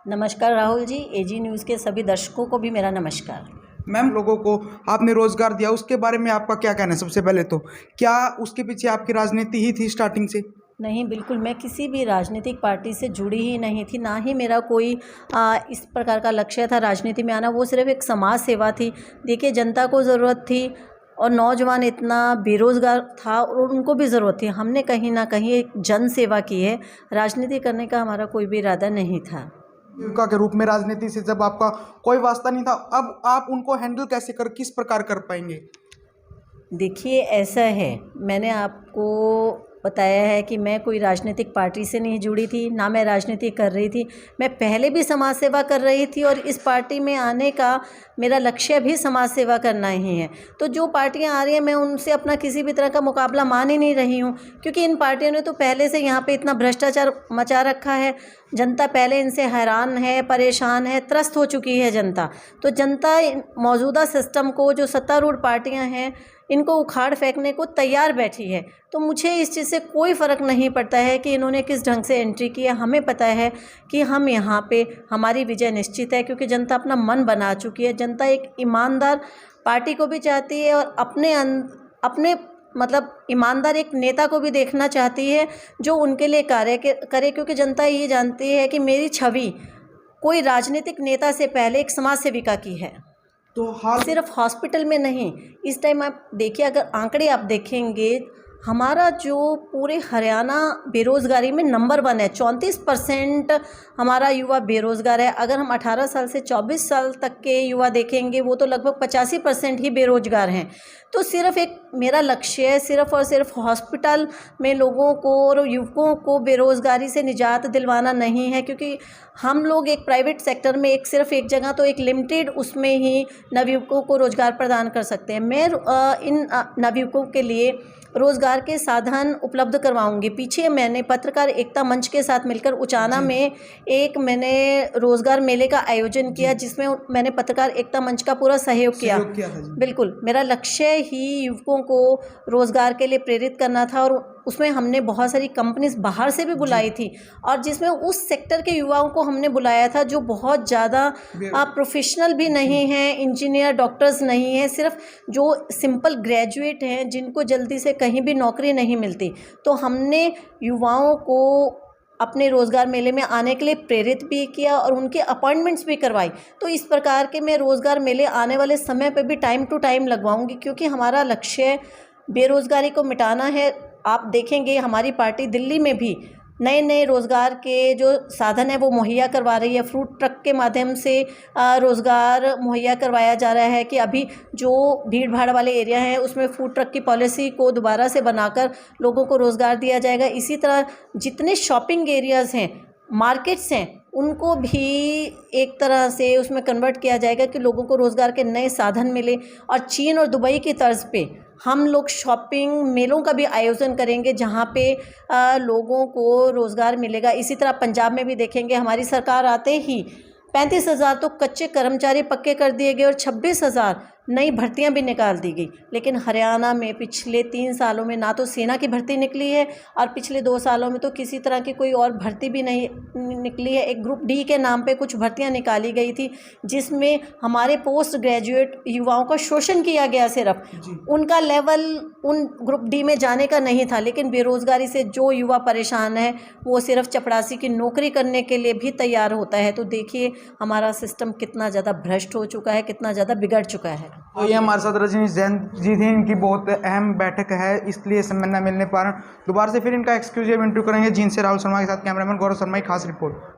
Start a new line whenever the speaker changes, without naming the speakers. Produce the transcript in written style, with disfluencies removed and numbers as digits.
नमस्कार राहुल जी, एजी न्यूज़ के सभी दर्शकों को भी मेरा नमस्कार।
मैम, लोगों को आपने रोजगार दिया, उसके बारे में आपका क्या कहना है? सबसे पहले तो क्या उसके पीछे आपकी राजनीति ही थी स्टार्टिंग से?
नहीं, बिल्कुल मैं किसी भी राजनीतिक पार्टी से जुड़ी ही नहीं थी, ना ही मेरा कोई इस प्रकार का लक्ष्य था राजनीति में आना। वो सिर्फ एक समाज सेवा थी। देखिए, जनता को ज़रूरत थी और नौजवान इतना बेरोज़गार था और उनको भी ज़रूरत थी। हमने कहीं ना कहीं एक जन सेवा की है, राजनीति करने का हमारा कोई भी इरादा नहीं था।
युवा के रूप में राजनीति से जब आपका कोई वास्ता नहीं था, अब आप उनको हैंडल कैसे किस प्रकार कर पाएंगे?
देखिए, ऐसा है, मैंने आपको बताया है कि मैं कोई राजनीतिक पार्टी से नहीं जुड़ी थी, ना मैं राजनीति कर रही थी। मैं पहले भी समाज सेवा कर रही थी और इस पार्टी में आने का मेरा लक्ष्य भी समाज सेवा करना ही है। तो जो पार्टियां आ रही हैं, मैं उनसे अपना किसी भी तरह का मुकाबला मान ही नहीं रही हूं, क्योंकि इन पार्टियों ने तो पहले से यहाँ पे इतना भ्रष्टाचार मचा रखा है। जनता पहले इनसे हैरान है, परेशान है, त्रस्त हो चुकी है जनता। तो जनता मौजूदा सिस्टम को, जो सत्तारूढ़ पार्टियां हैं, इनको उखाड़ फेंकने को तैयार बैठी है। तो मुझे इस चीज़ से कोई फ़र्क नहीं पड़ता है कि इन्होंने किस ढंग से एंट्री की है। हमें पता है कि हम यहाँ पे, हमारी विजय निश्चित है, क्योंकि जनता अपना मन बना चुकी है। जनता एक ईमानदार पार्टी को भी चाहती है और अपने मतलब ईमानदार एक नेता को भी देखना चाहती है जो उनके लिए कार्य करे, क्योंकि जनता ये जानती है कि मेरी छवि कोई राजनीतिक नेता से पहले एक समाज सेविका की है।
तो हाल
सिर्फ हॉस्पिटल में नहीं, इस टाइम आप देखिए, अगर आंकड़े आप देखेंगे, हमारा जो पूरे हरियाणा बेरोज़गारी में नंबर 1 है। 34% हमारा युवा बेरोज़गार है। अगर हम 18 साल से 24 साल तक के युवा देखेंगे, वो तो लगभग 85% ही बेरोज़गार हैं। तो सिर्फ एक मेरा लक्ष्य है, सिर्फ और सिर्फ हॉस्पिटल में लोगों को और युवकों को बेरोज़गारी से निजात दिलवाना नहीं है, क्योंकि हम लोग एक प्राइवेट सेक्टर में सिर्फ एक जगह, तो एक लिमिटेड उसमें ही नवयुवकों को रोज़गार प्रदान कर सकते हैं। मैं इन नवयुवकों के लिए रोज़गार के साधन उपलब्ध करवाऊंगी। पीछे मैंने पत्रकार एकता मंच के साथ मिलकर उचाना में मैंने रोज़गार मेले का आयोजन किया, जिसमें मैंने पत्रकार एकता मंच का पूरा सहयोग किया था। बिल्कुल, मेरा लक्ष्य ही युवकों को रोज़गार के लिए प्रेरित करना था और उसमें हमने बहुत सारी कंपनीज बाहर से भी बुलाई थी, और जिसमें उस सेक्टर के युवाओं को हमने बुलाया था जो बहुत ज़्यादा प्रोफेशनल भी नहीं हैं, इंजीनियर, डॉक्टर्स नहीं हैं, सिर्फ जो सिंपल ग्रेजुएट हैं, जिनको जल्दी से कहीं भी नौकरी नहीं मिलती। तो हमने युवाओं को अपने रोज़गार मेले में आने के लिए प्रेरित भी किया और उनके अपॉइंटमेंट्स भी करवाई। तो इस प्रकार के मैं रोज़गार मेले आने वाले समय पे भी टाइम टू टाइम लगवाऊंगी, क्योंकि हमारा लक्ष्य बेरोज़गारी को मिटाना है। आप देखेंगे, हमारी पार्टी दिल्ली में भी नए नए रोज़गार के जो साधन है वो मुहैया करवा रही है। फ्रूट ट्रक के माध्यम से रोज़गार मुहैया करवाया जा रहा है, कि अभी जो भीड़ भाड़ वाले एरिया हैं उसमें फूड ट्रक की पॉलिसी को दोबारा से बनाकर लोगों को रोज़गार दिया जाएगा। इसी तरह जितने शॉपिंग एरियाज़ हैं, मार्केट्स हैं, उनको भी एक तरह से उसमें कन्वर्ट किया जाएगा कि लोगों को रोज़गार के नए साधन मिले। और चीन और दुबई की तर्ज पे हम लोग शॉपिंग मेलों का भी आयोजन करेंगे, जहाँ पे लोगों को रोज़गार मिलेगा। इसी तरह पंजाब में भी देखेंगे, हमारी सरकार आते ही 35,000 तो कच्चे कर्मचारी पक्के कर दिए गए और 26,000 नई भर्तियां भी निकाल दी गई। लेकिन हरियाणा में पिछले 3 सालों में ना तो सेना की भर्ती निकली है, और पिछले 2 सालों में तो किसी तरह की कोई और भर्ती भी नहीं निकली है। एक ग्रुप डी के नाम पे कुछ भर्तियां निकाली गई थी, जिसमें हमारे पोस्ट ग्रेजुएट युवाओं का शोषण किया गया। सिर्फ उनका लेवल उन ग्रुप डी में जाने का नहीं था। लेकिन बेरोज़गारी से जो युवा परेशान है, वो सिर्फ चपरासी की नौकरी करने के लिए भी तैयार होता है। तो देखिए, हमारा सिस्टम कितना ज़्यादा भ्रष्ट हो चुका है, कितना ज़्यादा बिगड़ चुका है।
तो ये हमारे साथ रजनीश जैन जी थी, इनकी बहुत अहम बैठक है, इसलिए समय न मिलने पर दोबारा से फिर इनका एक्सक्लूसिव इंटरव्यू करेंगे। जिनसे राहुल शर्मा के साथ कैमरामैन गौरव शर्मा की खास रिपोर्ट।